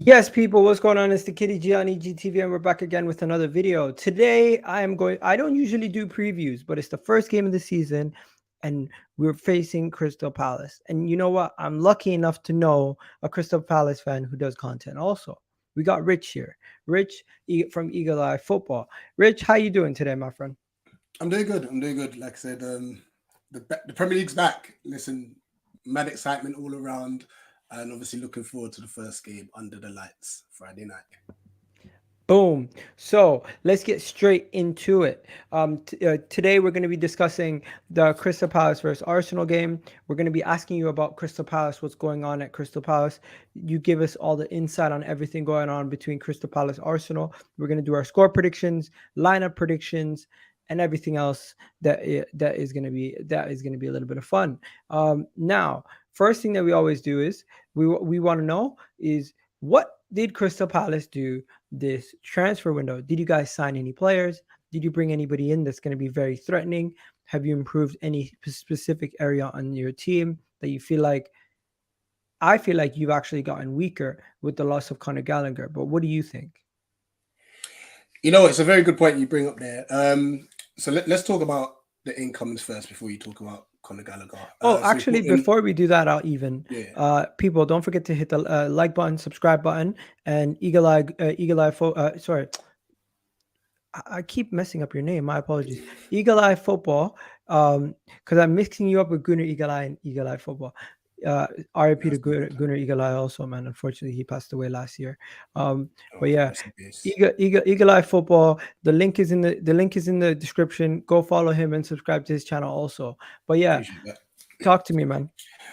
Yes, people, what's going on? It's the Kitty G on EGTV, and we're back again with another video. Today, I don't usually do previews, but it's the first game of the season, and we're facing Crystal Palace. And you know what? I'm lucky enough to know a Crystal Palace fan who does content also. We got Rich here. From Eagle Eye Football. Rich, how you doing today, my friend? I'm doing good. I'm doing good. Like I said, the Premier League's back. Listen, mad excitement all around, and obviously looking forward to the first game under the lights Friday night. Boom. So let's get straight into it. Today we're going to be discussing the Crystal Palace versus Arsenal game. We're going to be asking you about Crystal Palace, what's going on at Crystal Palace. You give us all the insight on everything going on between Crystal Palace Arsenal. We're going to do our score predictions, lineup predictions, and everything else that is going to be a little bit of fun. Now, first thing that we always do is we want to know is what did Crystal Palace do this transfer window? Did you guys sign any players? Did you bring anybody in that's going to be very threatening? Have you improved any specific area on your team that you feel like? I feel like you've actually gotten weaker with the loss of Conor Gallagher, but what do you think? It's a very good point you bring up there. So let's talk about the incomings first before you talk about Conor Gallagher. Oh, So we actually, put in, before we do that, I'll even yeah, people don't forget to hit the like button, subscribe button, and Eagle Eye. Sorry, I keep messing up your name. My apologies. Eagle Eye Football. Because I'm mixing you up with Gunnar Eagle Eye and Eagle Eye Football. Uh, RIP to that's no problem. Gunnar Eagle Eye also, man. Unfortunately, he passed away last year. But Oh, yeah, rest in peace. Eagle Eye Football. The link is in the description. Go follow him and subscribe to his channel also. But yeah, Appreciate that. talk to me, man.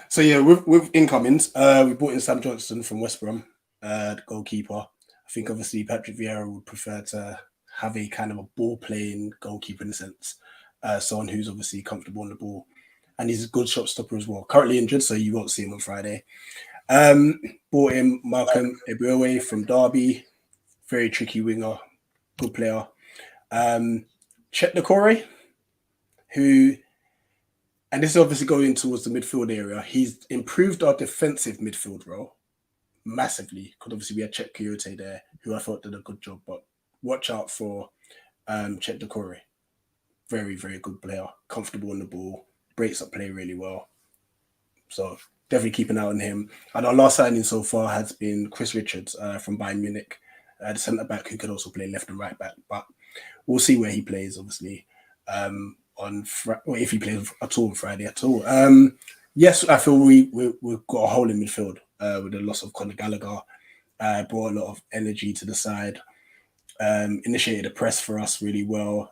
So yeah, with incomings, we brought in Sam Johnson from West Brom, the goalkeeper. I think obviously Patrick Vieira would prefer to have a kind of a ball playing goalkeeper in a sense, someone who's obviously comfortable on the ball, and he's a good shot stopper as well. Currently injured, so you won't see him on Friday. Um, Brought in Malcolm Ebuewe from Derby, very tricky winger, good player. Chet Decore, who, and this is obviously going towards the midfield area. He's improved our defensive midfield role massively because obviously we had Chet Kyoto there, who I thought did a good job. But watch out for Chet Decore. Very, very good player, comfortable on the ball, breaks up play really well. So definitely keep an eye on him. And our last signing so far has been Chris Richards from Bayern Munich, the centre back who could also play left and right back. But we'll see where he plays, obviously, or if he plays at all on Friday at all. Yes, I feel we've got a hole in midfield with the loss of Conor Gallagher. Brought a lot of energy to the side. Initiated a press for us really well.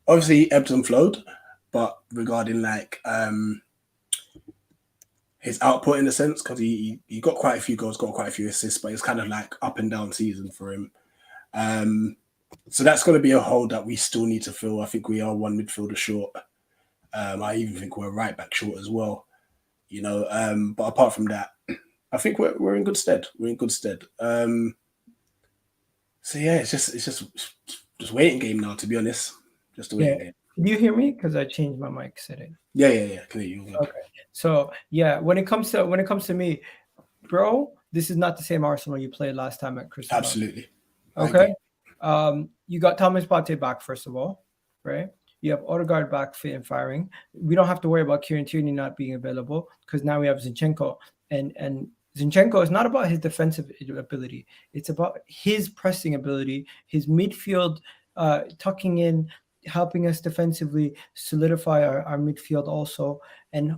Obviously, ebbed and flowed, but regarding like his output in a sense, because he got quite a few goals, got quite a few assists, but it's kind of like up and down season for him. So that's going to be a hole that we still need to fill. I think we are one midfielder short. I even think we're right back short as well. But apart from that, I think we're in good stead. We're in good stead. So yeah, it's just waiting game now. To be honest, just a Yeah. waiting game. Do you hear me? Because I changed my mic setting. Yeah. Clear, you good. Okay. So yeah, when it comes to me, bro, this is not the same Arsenal you played last time at Crystal Palace. Absolutely, I Okay. agree. You got Thomas Partey back first of all, right? You have Odegaard back fit and firing. We don't have to worry about Kieran Tierney not being available because now we have Zinchenko, and Zinchenko is not about his defensive ability. It's about his pressing ability, his midfield, tucking in, helping us defensively solidify our midfield also, and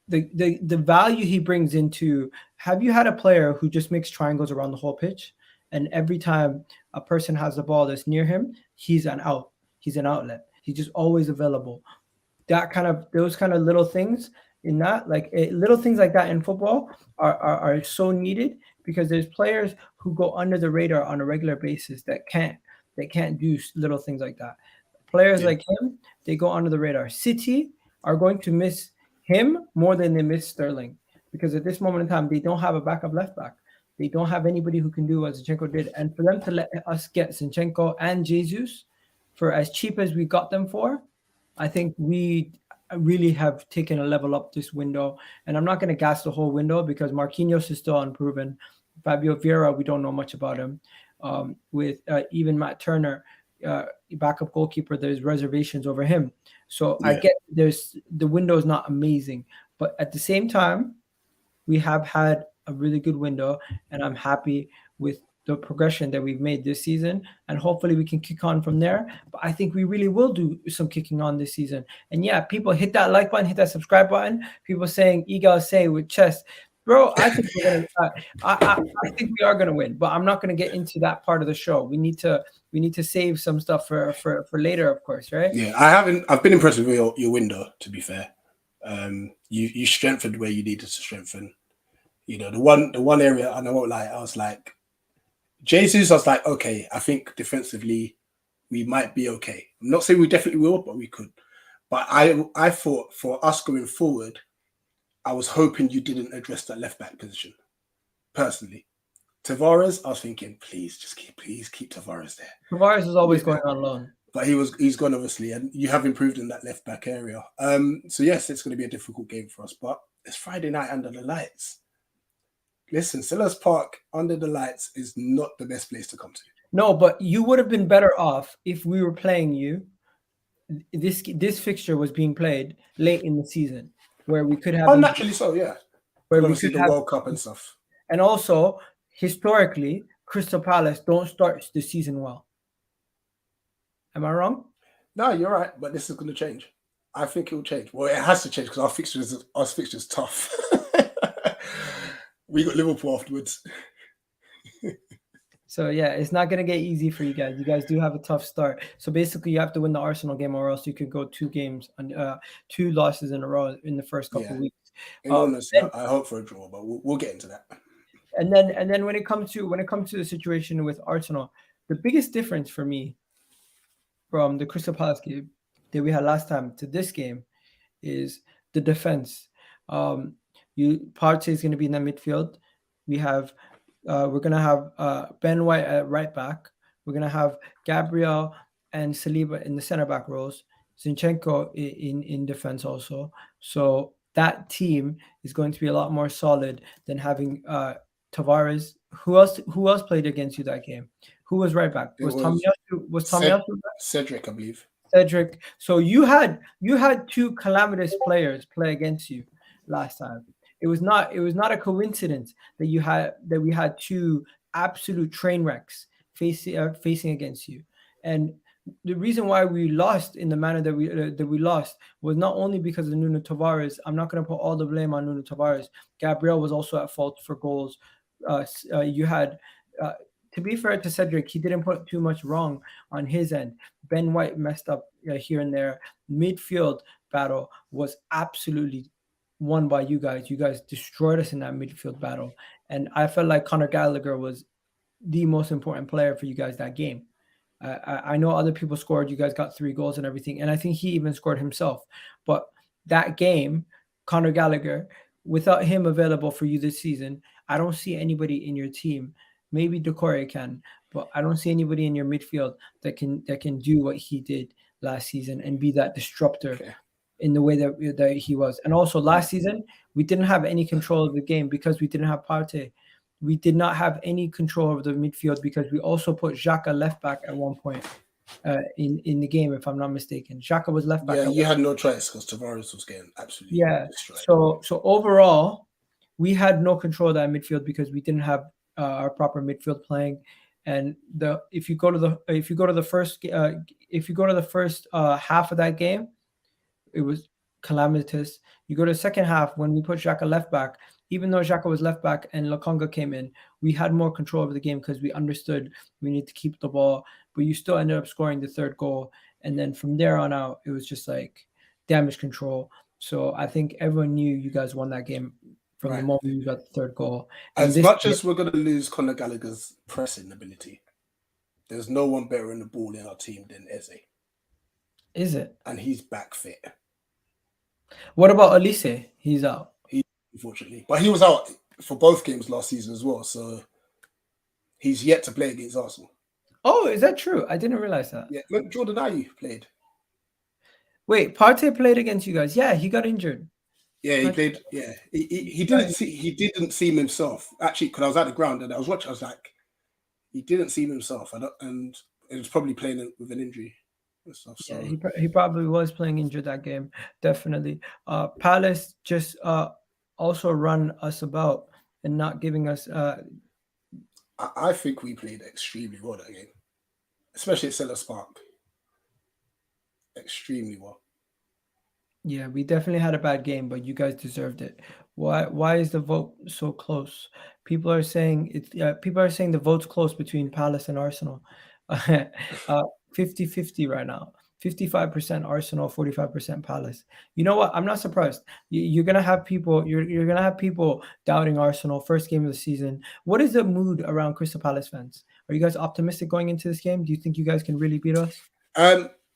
the value he brings into. Have you had a player who just makes triangles around the whole pitch, and every time a person has the ball that's near him, he's an outlet. He's just always available. Those kind of little things in that, little things like that in football are so needed because there's players who go under the radar on a regular basis that can't do little things like that. Players Yeah, like him, they go under the radar. City are going to miss him more than they miss Sterling because at this moment in time, they don't have a backup left back. They don't have anybody who can do what Zinchenko did. And for them to let us get Zinchenko and Jesus for as cheap as we got them for, I think we really have taken a level up this window. And I'm not going to gas the whole window because Marquinhos is still unproven. Fabio Vieira, we don't know much about him. With even Matt Turner, backup goalkeeper, there's reservations over him. So I Yeah. get the window is not amazing, but at the same time, we have had a really good window, and I'm happy with the progression that we've made this season, and hopefully we can kick on from there. But I think we really will do some kicking on this season. And yeah, people hit that like button, hit that subscribe button. People saying Egal say with chest, bro. I think we're gonna. I think we are gonna win, but I'm not gonna get into that part of the show. We need to save some stuff for later, of course, right? Yeah, I've been impressed with your window. To be fair, you strengthened where you needed to strengthen. You know, the one area, and I won't lie, I was like, Jesus. I was like, okay, I think defensively we might be okay. I'm not saying we definitely will, but we could. But I thought for us going forward, I was hoping you didn't address that left back position. Personally, Tavares, I was thinking, please keep Tavares there. Tavares is always going on loan. But he's gone obviously, and you have improved in that left back area. So yes, it's going to be a difficult game for us, but it's Friday night under the lights. Listen, Selhurst Park under the lights is not the best place to come to. No, but you would have been better off if we were playing you. This fixture was being played late in the season, where we could have. Oh, naturally so, yeah. Where we Obviously could the have, World Cup and stuff. and also historically, Crystal Palace don't start the season well. Am I wrong? No, you're right, but this is going to change. I think it will change. Well, it has to change because our fixture's tough. We got Liverpool afterwards. So yeah, it's not gonna get easy for you guys. You guys do have a tough start. So basically, you have to win the Arsenal game, or else you could go 2 games and 2 losses in a row in the first couple of weeks. In honesty, I hope for a draw, but we'll get into that. And then when it comes to the situation with Arsenal, the biggest difference for me from the Crystal Palace game that we had last time to this game is the defense. Partey is going to be in the midfield. We're going to have Ben White at right back. We're going to have Gabriel and Saliba in the center back roles. Zinchenko in defense also. So that team is going to be a lot more solid than having Tavares. Who else played against you that game? Who was right back? Was Tomiyasu back? Cedric, I believe. Cedric. So you had 2 calamitous players play against you last time. It was not a coincidence that we had 2 absolute train wrecks facing against you. And the reason why we lost in the manner that we lost was not only because of Nuno Tavares. I'm not going to put all the blame on Nuno Tavares. Gabriel was also at fault for goals. You had, to be fair to Cedric, he didn't put too much wrong on his end. Ben White messed up here and there. Midfield battle was absolutely won by you guys. You guys destroyed us in that midfield battle. And I felt like Conor Gallagher was the most important player for you guys that game. I know other people scored. You guys got 3 goals and everything. And I think he even scored himself. But that game, Conor Gallagher, without him available for you this season, I don't see anybody in your team. Maybe Doucouré can, but I don't see anybody in your midfield that can do what he did last season and be that disruptor in the way that he was. And also last season, we didn't have any control of the game because we didn't have Partey. We did not have any control over the midfield because we also put Xhaka left back at one point in the game, if I'm not mistaken. Xhaka was left back. Yeah, you had no choice because Tavares was getting absolutely destroyed. So overall, we had no control of that midfield because we didn't have our proper midfield playing. And if you go to the first half of that game, it was calamitous. You go to the second half when we put Xhaka left back. Even though Xhaka was left back and Lokonga came in, we had more control over the game because we understood we need to keep the ball. But you still ended up scoring the 3rd goal. And then from there on out, it was just like damage control. So I think everyone knew you guys won that game from the moment you got the 3rd goal. As much as we're going to lose Conor Gallagher's pressing ability, there's no one better in the ball in our team than Eze. Is it? And he's back fit. What about Elise? He's out. Unfortunately. But he was out for both games last season as well. So he's yet to play against Arsenal. Oh, is that true? I didn't realize that. Yeah, look, Jordan Ayew played. Wait, Partey played against you guys. Yeah, he got injured. Yeah, he But played. Yeah, he didn't seem himself. Actually, because I was at the ground and I was watching, I was like, he didn't seem himself. And it was probably playing with an injury and stuff. yeah, So he probably was playing injured that game, definitely. Palace just also run us about and not giving us. I think we played extremely well that game, especially at Selhurst Park. Extremely well. Yeah, we definitely had a bad game, but you guys deserved it. Why is the vote so close? People are saying it's people are saying the vote's close between Palace and Arsenal. 50-50 right now. 55% Arsenal, 45% Palace. You know what? I'm not surprised. You're gonna have people. You're gonna have people doubting Arsenal first game of the season. What is the mood around Crystal Palace fans? Are you guys optimistic going into this game? Do you think you guys can really beat us?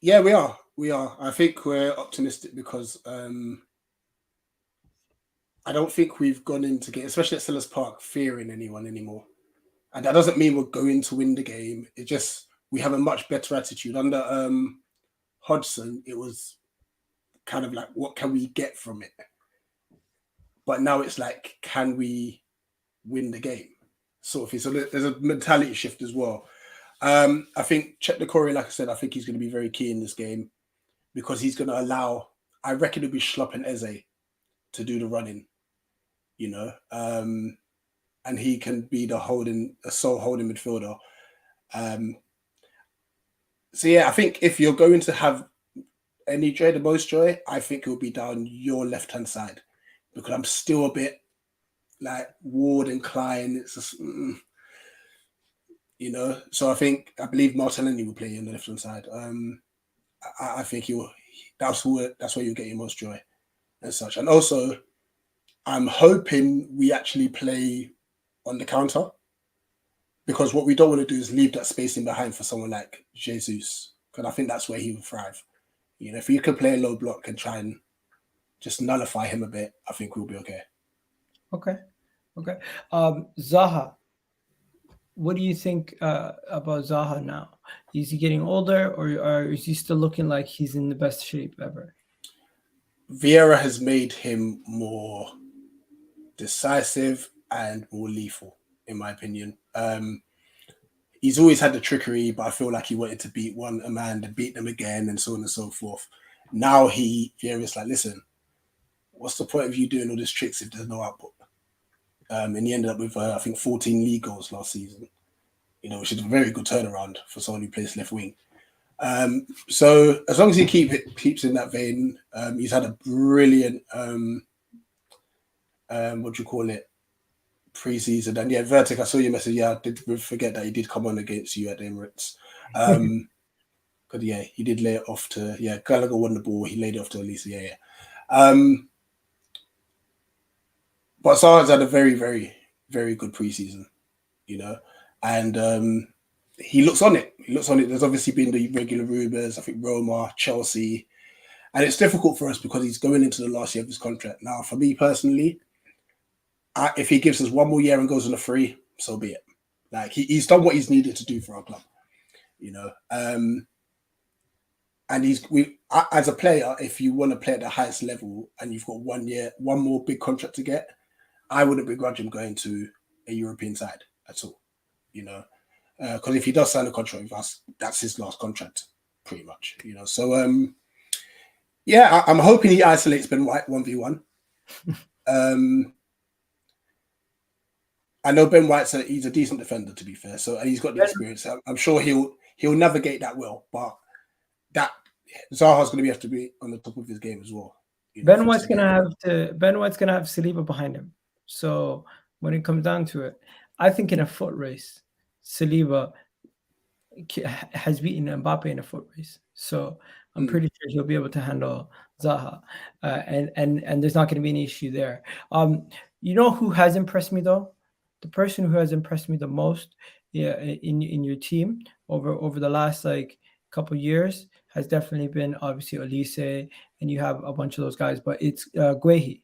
Yeah, we are. We are. I think we're optimistic because I don't think we've gone into game, especially at Selhurst Park, fearing anyone anymore. And that doesn't mean we're going to win the game. It just we have a much better attitude. Under Hodgson, it was kind of like, what can we get from it? But now it's like, can we win the game? Sort of thing. So there's a mentality shift as well. I think Chet Decore, like I said, I think he's going to be very key in this game because he's going to allow, I reckon it'll be Schlupp and Eze to do the running, you know, and he can be a sole holding midfielder. So yeah, I think if you're going to have any joy, the most joy, I think it will be down your left-hand side because I'm still a bit like Ward and Klein. It's just, you know, so I believe Martinelli will play on the left-hand side. I think that's where you'll get your most joy and such. And also, I'm hoping we actually play on the counter because what we don't want to do is leave that space in behind for someone like Jesus because I think that's where he will thrive. You know, if you can play a low block and try and just nullify him a bit, I think we'll be okay. Okay. Zaha, what do you think about Zaha now? Is he getting older, or is he still looking like he's in the best shape ever? Vieira has made him more decisive and more lethal, in my opinion. He's always had the trickery, but I feel like he wanted to beat a man and beat them again, and so on and so forth. Now Vieira's like, listen, what's the point of you doing all these tricks if there's no output? And he ended up with, I think, 14 league goals last season, you know, which is a very good turnaround for someone who plays left wing. So as long as he keeps in that vein, he's had a brilliant, what do you call it, pre-season. And yeah, Vertic, I saw your message. Yeah, I did forget that he did come on against you at the Emirates. But yeah, he did lay it off to, Gallagher won the ball. He laid it off to Elisa. Yeah. But Zaha's had a very, very, very good preseason, you know, and he looks on it. There's obviously been the regular rumours, I think Roma, Chelsea, and it's difficult for us because he's going into the last year of his contract. Now, for me personally, if he gives us one more year and goes on a free, so be it. Like he's done what he's needed to do for our club, you know. And as a player, if you want to play at the highest level and you've got 1 year, one more big contract to get, I wouldn't begrudge him going to a European side at all, you know, because if he does sign a contract with us, that's his last contract, pretty much, you know. So, yeah, I'm hoping he isolates Ben White 1v1. I know Ben White's he's a decent defender, to be fair, so and he's got the experience. I'm sure he'll navigate that well, but that Zaha's going to have to be on the top of his game as well. You know, Ben White's going to have Saliba behind him. So when it comes down to it, I think in a foot race, Saliba has beaten Mbappe in a foot race. So I'm pretty sure he'll be able to handle Zaha, and there's not going to be any issue there. You know who has impressed me though? The person who has impressed me the most, in your team over the last like couple years has definitely been obviously Elise, and you have a bunch of those guys, but it's Guehi.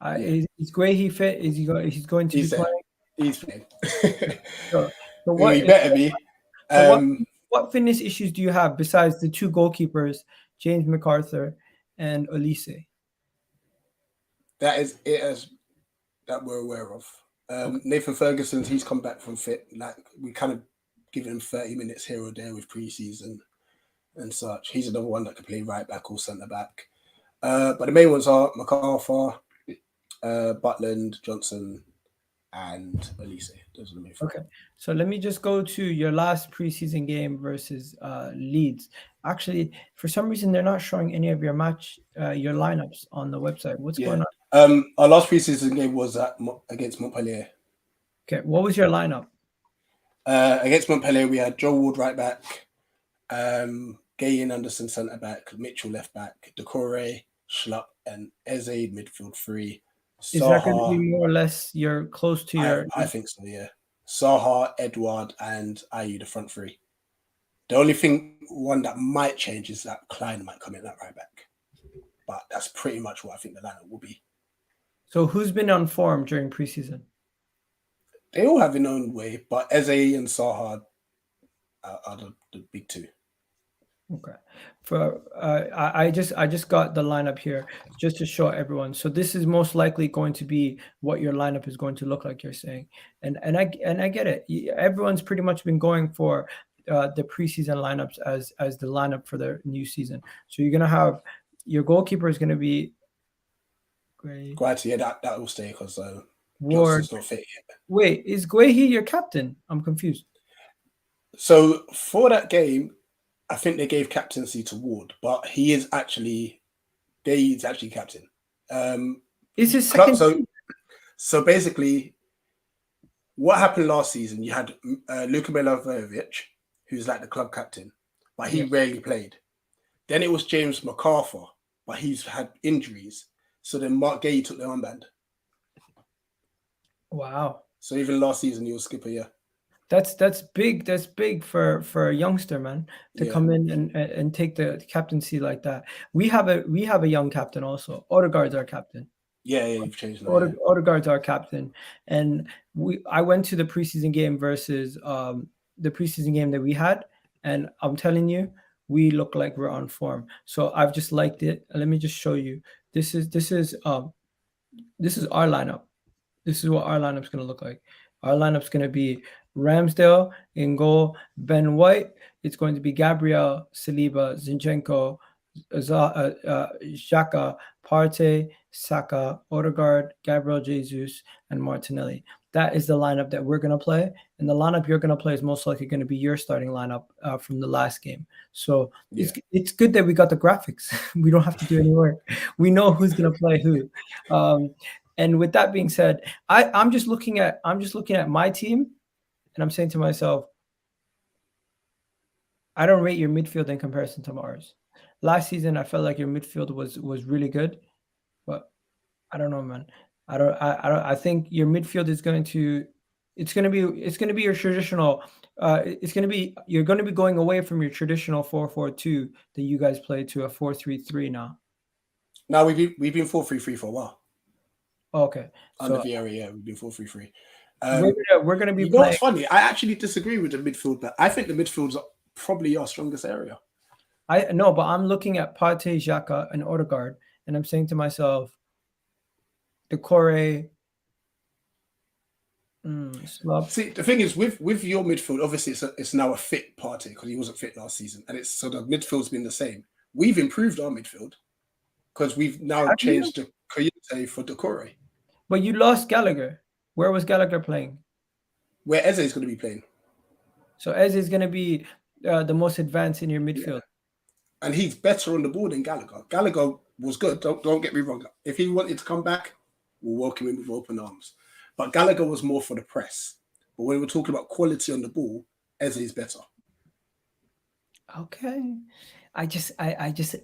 Is Guehi fit? He's going to be playing? He's playing. So what, he better be. What fitness issues do you have besides the two goalkeepers, James McArthur and Elise? That is it as that we're aware of. Nathan Ferguson's he's come back from fit. Like we kind of give him 30 minutes here or there with preseason and such. He's another one that can play right back or centre back. But the main ones are MacArthur, Butland, Johnson, and Elise. Those are the main four. Okay, so let me just go to your last preseason game versus Leeds. Actually, for some reason, they're not showing any of your your lineups on the website. What's going on? Our last preseason game was against Montpellier. Okay, what was your lineup? Against Montpellier, we had Joe Ward right back, Gay and Anderson centre back, Mitchell left back, Decore, Schlupp, and Eze midfield three. Is that going to be more or less you're close to your? I think so, yeah. Saha, Edward, and Ayew, the front three. The only one that might change is that Klein might come in at right back. But that's pretty much what I think the lineup will be. So who's been on form during preseason? They all have their own way, but Eze and Saha are the big two. Okay. For I just got the lineup here just to show everyone. So this is most likely going to be what your lineup is going to look like, you're saying. And I get it. Everyone's pretty much been going for the preseason lineups as the lineup for the new season. So you're gonna have your goalkeeper is gonna be Guahi, yeah, that will stay because Ward. not fit yet. Wait, is Guahi your captain? I'm confused. So for that game, I think they gave captaincy to Ward, but he's actually captain. Is his second? So basically, what happened last season? You had Luka Milivojevic, who's like the club captain, but he rarely played. Then it was James MacArthur, but he's had injuries. So then Mark Gay took the armband. Wow. So even last season he was skipper, yeah. That's big. That's big for a youngster, man, to come in and take the captaincy like that. We have a young captain also. Odegaard's our captain. Yeah, you've changed that. Odegaard's our captain, and I went to the preseason game versus the preseason game that we had, and I'm telling you, we look like we're on form. So I've just liked it. Let me just show you. This is our lineup. This is what our lineup's gonna look like. Our lineup's gonna be Ramsdale in goal, Ben White. It's going to be Gabriel, Saliba, Zinchenko, Xhaka, Partey, Saka, Odegaard, Gabriel Jesus, and Martinelli. That is the lineup that we're going to play. And the lineup you're going to play is most likely going to be your starting lineup from the last game. So it's good that we got the graphics. We don't have to do any work. We know who's going to play who. And with that being said, I'm just looking at my team, and I'm saying to myself, I don't rate your midfield in comparison to ours. Last season, I felt like your midfield was really good, but I don't know, man. I think your midfield is going to be your traditional. You're going to be going away from your traditional 4-4-2 that you guys play to a 4-3-3 now. No, we've been 4-3-3 for a while. Okay. Under Vieira, yeah, we've been 4-3-3. We're going to be. You know what's funny? I actually disagree with the midfield, but I think the midfield's probably our strongest area. I know, but I'm looking at Partey, Xhaka, and Odegaard, and I'm saying to myself, Decore. See, the thing is, with your midfield, obviously it's now a fit Partey because he wasn't fit last season, and so the midfield's been the same. We've improved our midfield because we've now changed the Koyate for Decore. But you lost Gallagher. Where was Gallagher playing? Where Eze is going to be playing. So Eze is going to be the most advanced in your midfield. Yeah. And he's better on the ball than Gallagher. Gallagher was good. Don't get me wrong. If he wanted to come back, we'll welcome him with open arms. But Gallagher was more for the press. But when we're talking about quality on the ball, Eze is better. Okay. I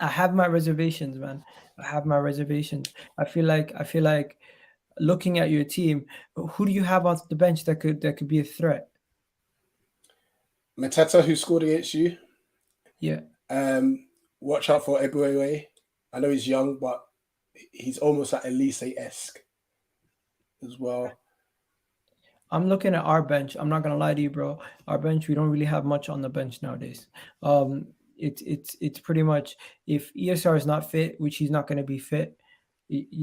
have my reservations, man. I have my reservations. I feel like looking at your team, who do you have off the bench that could be a threat? Mateta, who scored against you. Yeah. Watch out for Ebuewe. I know he's young, but he's almost like Elise-esque as well. I'm looking at our bench. I'm not gonna lie to you, bro. Our bench, we don't really have much on the bench nowadays. It's pretty much if ESR is not fit, which he's not going to be fit.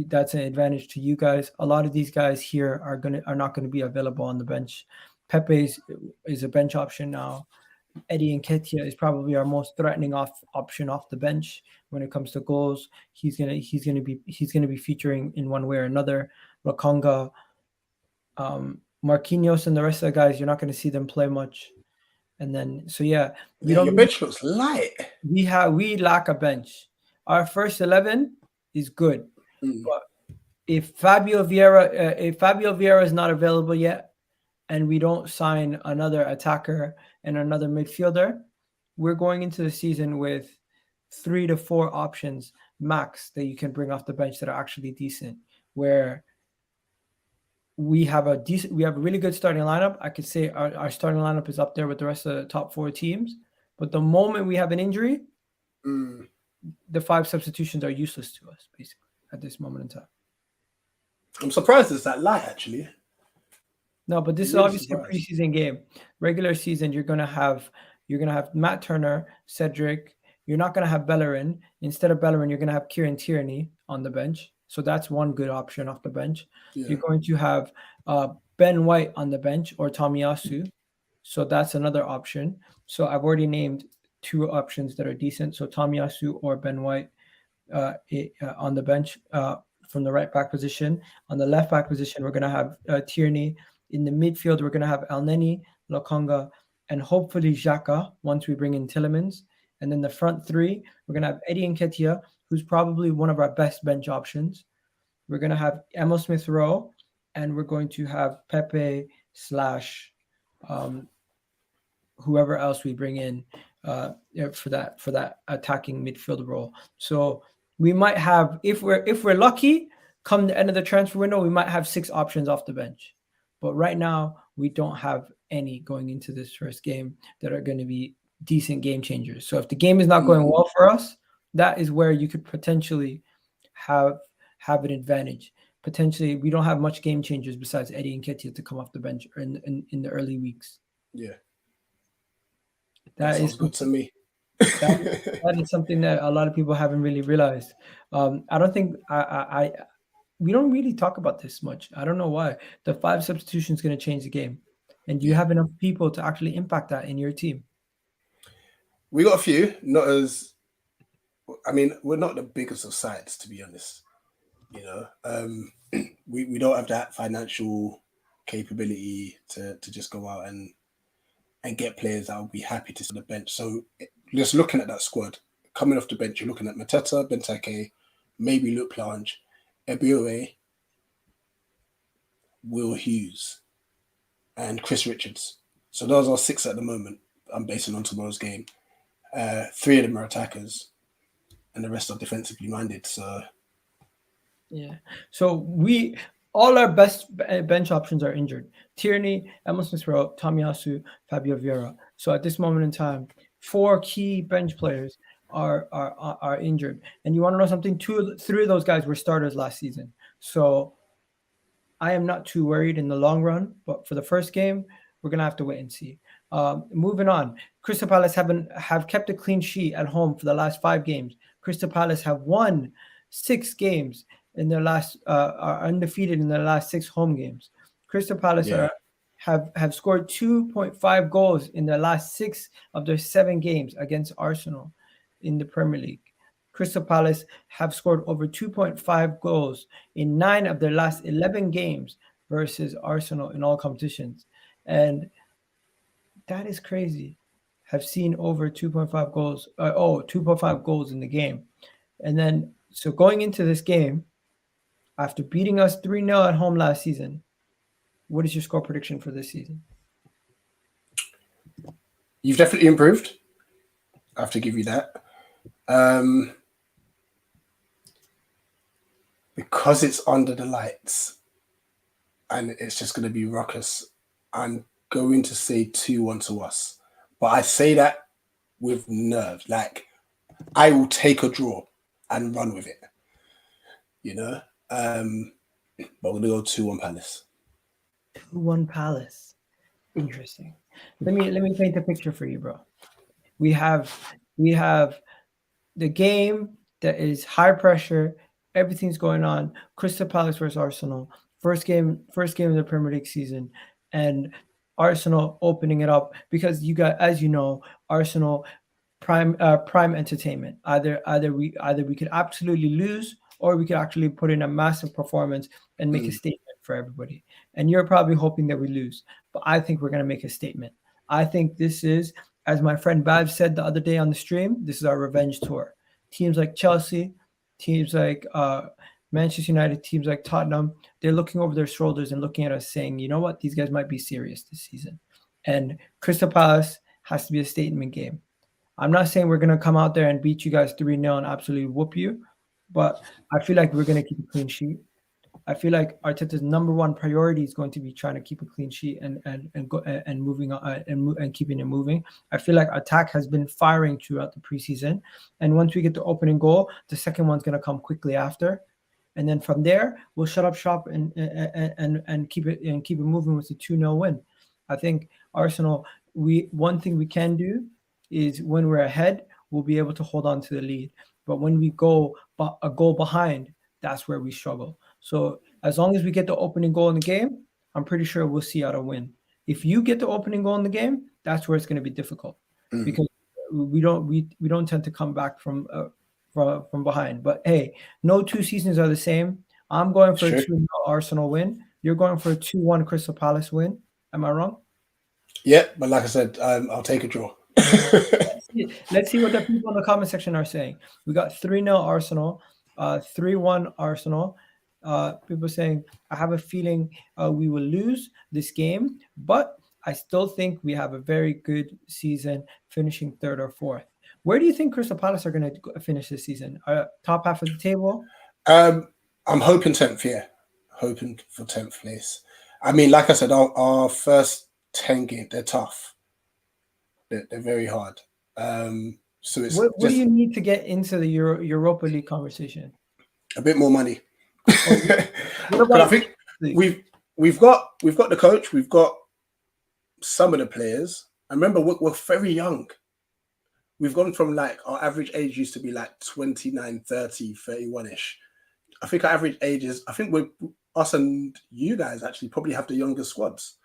that's an advantage to you guys. A lot of these guys here are not gonna be available on the bench. Pepe is a bench option now. Eddie Nketiah is probably our most threatening option off the bench when it comes to goals. He's gonna be featuring in one way or another. Lokonga, Marquinhos, and the rest of the guys, you're not going to see them play much. And then, so yeah, your bench looks light. We lack a bench. Our first 11 is good, but if Fabio Vieira is not available yet, and we don't sign another attacker and another midfielder, we're going into the season with 3 to 4 options max that you can bring off the bench that are actually decent. Where we have a really good starting lineup. I could say our starting lineup is up there with the rest of the top 4 teams. But the moment we have an injury, the 5 substitutions are useless to us, basically, at this moment in time. I'm surprised it's that light, actually. No, but this is obviously a preseason game. Regular season, you're gonna have Matt Turner, Cedric. You're not gonna have Bellerin. Instead of Bellerin, you're gonna have Kieran Tierney on the bench. So that's one good option off the bench. Yeah. You're going to have Ben White on the bench or Tomiyasu. So that's another option. So I've already named 2 options that are decent. So Tomiyasu or Ben White on the bench from the right back position. On the left back position, we're going to have Tierney. In the midfield, we're going to have Elneny, Lokonga, and hopefully Xhaka once we bring in Tielemans. And then the front 3, we're going to have Eddie Nketiah, who's probably one of our best bench options. We're going to have Emil Smith-Rowe, and we're going to have Pepe / whoever else we bring in for that attacking midfield role. So we might have, if we're lucky, come the end of the transfer window, we might have 6 options off the bench. But right now, we don't have any going into this first game that are going to be decent game changers. So if the game is not going well for us, that is where you could potentially have an advantage. Potentially, we don't have much game changers besides Eddie Nketiah to come off the bench in the early weeks. Yeah, that sounds good to me. That is something that a lot of people haven't really realized. I don't think we don't really talk about this much. I don't know why. The 5 substitutions going to change the game, and do you have enough people to actually impact that in your team? We got a few, not as. I mean, we're not the biggest of sides, to be honest. You know, we don't have that financial capability to just go out and get players that will be happy to sit on the bench. So just looking at that squad, coming off the bench, you're looking at Mateta, Benteke, maybe Luke Plange, Ebioe, Will Hughes, and Chris Richards. So those are 6 at the moment. I'm basing on tomorrow's game. 3 of them are attackers, and the rest are defensively minded. So yeah. So all our best bench options are injured. Tierney, Emil Smith-Rowe, Tomiyasu, Fabio Vieira. So at this moment in time, 4 key bench players are injured. And you want to know something? 3 of those guys were starters last season. So I am not too worried in the long run. But for the first game, we're gonna have to wait and see. Moving on, Crystal Palace have kept a clean sheet at home for the last 5 games. Crystal Palace have won 6 games in their last are undefeated in their last 6 home games. Crystal Palace have scored 2.5 goals in their last 6 of their 7 games against Arsenal in the Premier League. Crystal Palace have scored over 2.5 goals in 9 of their last 11 games versus Arsenal in all competitions. And that is crazy. Have seen over 2.5 goals. 2.5 goals in the game. And then, so going into this game, after beating us 3-0 at home last season, what is your score prediction for this season? You've definitely improved. I have to give you that. Because it's under the lights and it's just going to be ruckus, I'm going to say 2-1 to us. But I say that with nerve. Like, I will take a draw and run with it. You know? But we're going to go 2-1 Palace. 2-1 Palace. Interesting. Let me paint the picture for you, bro. We have the game that is high pressure, everything's going on. Crystal Palace versus Arsenal, first game of the Premier League season, and Arsenal opening it up because you got, as you know, Arsenal prime entertainment. Either we could absolutely lose, or we could actually put in a massive performance and make a statement for everybody. And you're probably hoping that we lose, but I think we're going to make a statement. I think this is, as my friend Bav said the other day on the stream, this is our revenge tour. Teams like Chelsea, teams like Manchester United, teams like Tottenham, they're looking over their shoulders and looking at us saying, you know what, these guys might be serious this season. And Crystal Palace has to be a statement game. I'm not saying we're going to come out there and beat you guys 3-0 and absolutely whoop you, but I feel like we're going to keep a clean sheet. I feel like Arteta's number one priority is going to be trying to keep a clean sheet and go and moving on and keeping it moving. I feel like attack has been firing throughout the preseason, and once we get the opening goal, the second one's going to come quickly after, and then from there we'll shut up shop and keep it moving with the 2-0 win. I think Arsenal. One thing we can do is when we're ahead, we'll be able to hold on to the lead. But when we go a goal behind, that's where we struggle. So as long as we get the opening goal in the game, I'm pretty sure we'll see out a win. If you get the opening goal in the game, that's where it's going to be difficult because we don't tend to come back from behind. But hey, no two seasons are the same. I'm going for a 2-0 Arsenal win. You're going for a 2-1 Crystal Palace win. Am I wrong? Yeah, but like I said, I'll take a draw. Let's see what the people in the comment section are saying. We got 3-0 Arsenal, 3-1 Arsenal. People saying, I have a feeling we will lose this game, but I still think we have a very good season, finishing third or fourth. Where do you think Crystal Palace are going to finish this season? Top half of the table? I'm hoping 10th, yeah. Hoping for 10th place. I mean, like I said, our first 10 games, they're tough. They're very hard. So it's what do you need to get into the Europa League conversation? A bit more money. But I think we've got the coach, we've got some of the players. I remember we're very young. We've gone from like our average age used to be like 29, 30, 31-ish. I think our average age is, I think us and you guys actually probably have the youngest squads.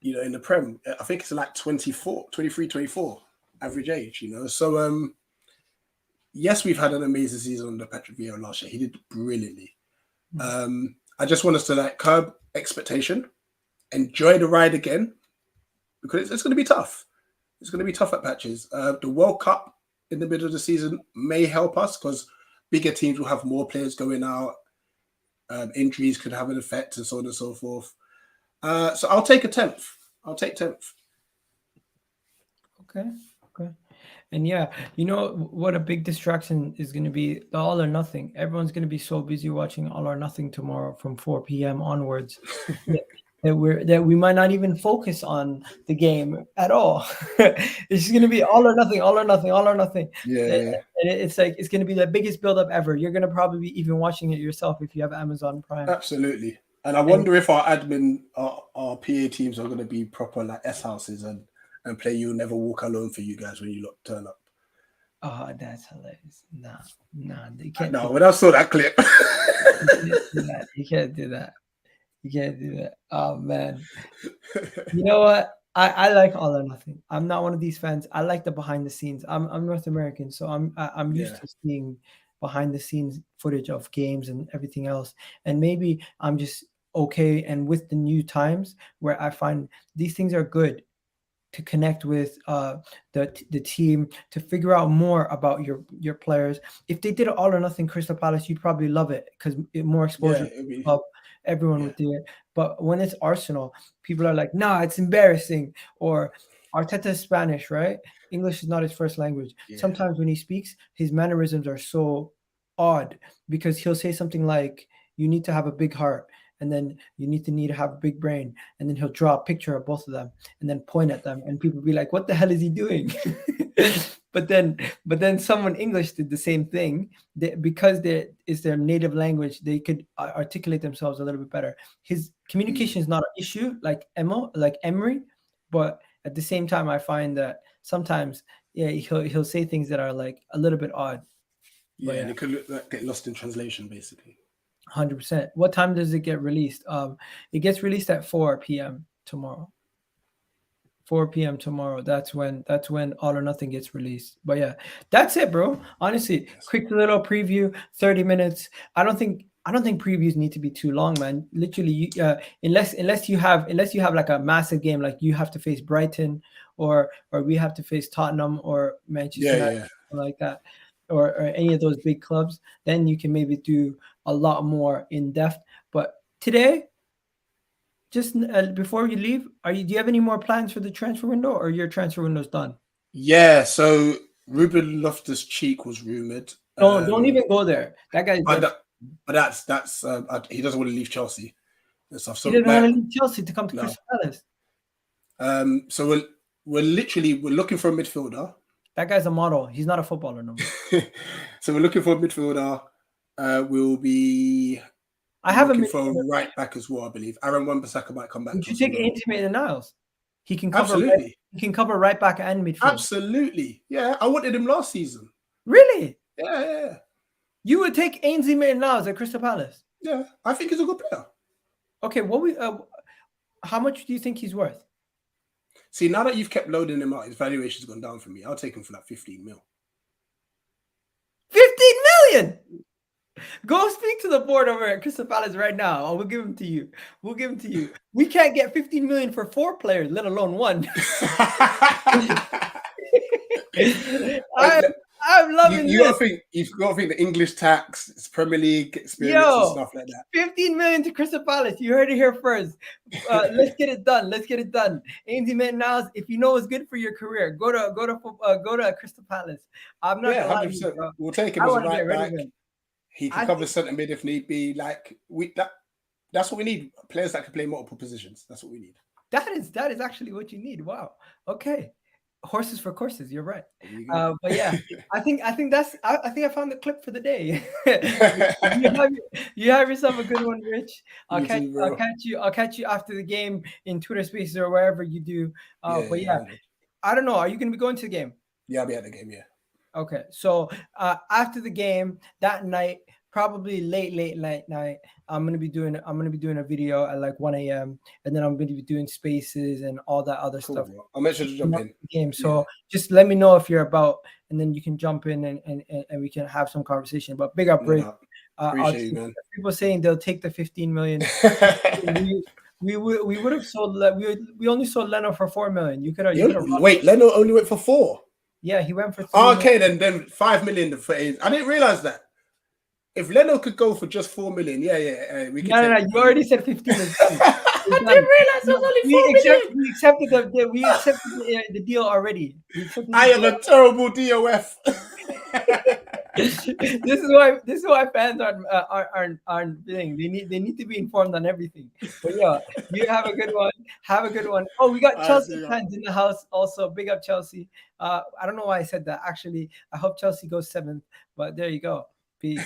You know, in the Prem, I think it's like 23, 24 average age, you know. So, yes, we've had an amazing season under Patrick Vieira last year. He did brilliantly. I just want us to like curb expectation, enjoy the ride again, because it's going to be tough. It's going to be tough at patches. The World Cup in the middle of the season may help us because bigger teams will have more players going out. Injuries could have an effect and so on and so forth. So I'll take a 10th. I'll take 10th. Okay. And yeah, you know what a big distraction is going to be? The All or Nothing. Everyone's going to be so busy watching All or Nothing tomorrow from 4 p.m. onwards that we might not even focus on the game at all. It's just going to be All or Nothing, All or Nothing, All or Nothing. Yeah. And it's like it's going to be the biggest build-up ever. You're going to probably be even watching it yourself if you have Amazon Prime. Absolutely. And I wonder if our admin, our PA teams are going to be proper like S houses and play You'll Never Walk Alone for you guys when you lot turn up. Oh, that's hilarious. Nah, you can't. No, when I saw that clip. You can't do that. Oh, man. You know what? I like All or Nothing. I'm not one of these fans. I like the behind the scenes. I'm North American, so I'm used to seeing behind the scenes footage of games and everything else. And maybe I'm just okay. And with the new times where I find these things are good to connect with the team, to figure out more about your players. If they did All or Nothing Crystal Palace, you'd probably love it because more exposure to the club. Everyone would do it. But when it's Arsenal, people are like, nah, it's embarrassing. Or Arteta is Spanish, right? English is not his first language. Sometimes when he speaks, his mannerisms are so odd because he'll say something like, you need to have a big heart. And then you need to have a big brain. And then he'll draw a picture of both of them and then point at them. And people be like, what the hell is he doing? But then someone English did the same thing. Because it's their native language, they could articulate themselves a little bit better. His communication is not an issue like Emery. But at the same time, I find that sometimes, he'll say things that are like a little bit odd. Yeah, and it could get lost in translation, basically. 100%. What time does it get released? It gets released at 4 p.m. tomorrow. 4 p.m. tomorrow. That's when All or Nothing gets released. But yeah, that's it, bro. Honestly, quick little preview, 30 minutes. I don't think previews need to be too long, man. Literally, unless you have like a massive game, like you have to face Brighton or we have to face Tottenham or Manchester United, something like that, or any of those big clubs, then you can maybe do a lot more in depth. But today, just before you leave, do you have any more plans for the transfer window, or your transfer window's done? Yeah, so Ruben Loftus-Cheek was rumored. Don't even go there. That guy's but that's he doesn't want to leave Chelsea and stuff. So he doesn't want to leave Chelsea to come to Crystal Palace. So we're looking for a midfielder. That guy's a model. He's not a footballer no more. So we're looking for a midfielder. We'll be looking for a right back as well, I believe. Aaron Wan-Bissaka might come back. Would you take Ainsley Maitland-Niles? He can cover. Absolutely. He can cover right back and midfield. Absolutely. Yeah, I wanted him last season. Really? Yeah. You would take Ainsley Maitland-Niles at Crystal Palace? Yeah, I think he's a good player. Okay, how much do you think he's worth? See, now that you've kept loading him out, his valuation's gone down for me. I'll take him for like 15 mil. 15 million? Go speak to the board over at Crystal Palace right now. We'll give him to you. We can't get 15 million for 4 players, let alone 1. I'm loving you gotta think the English tax, it's Premier League experience and stuff like that. 15 million to Crystal Palace. You heard it here first. Let's get it done. Ainsley Maitland-Niles, if you know what's good for your career, go to Crystal Palace. I'm not 100%. We'll take him as a right back. He can cover centre mid if need be. That's what we need. Players that can play multiple positions. That's what we need. That is actually what you need. Wow. Okay. Horses for courses. You're right. But yeah, I think I found the clip for the day. you have yourself a good one, Rich. I'll catch you after the game in Twitter Spaces or wherever you do. But yeah, I don't know. Are you going to be going to the game? Yeah, I'll be at the game. Yeah. Okay, so after the game that night, probably late night, I'm gonna be doing a video at like 1 a.m. and then I'm gonna be doing spaces and all that other stuff. Bro. I'll make sure to jump in. Game. So just let me know if you're about, and then you can jump in and we can have some conversation. But big up, Rick. Appreciate you, man. People saying they'll take the 15 million. we would have sold. We only sold Leno for 4 million. You could have. Wait, Leno only went for 4. Yeah, he went for 3 okay, then 5 million for Ainsley. I didn't realize that. If Leno could go for just 4 million, we could. No, you already said 15. I didn't realize it was only 4 million. We accepted the deal already. I am a terrible DOF. This is why fans aren't thing. They need to be informed on everything. But yeah, you have a good one. Oh, we got Chelsea fans in the house also. Big up Chelsea. I don't know why I said that. Actually, I hope Chelsea goes 7th. But there you go. Peace.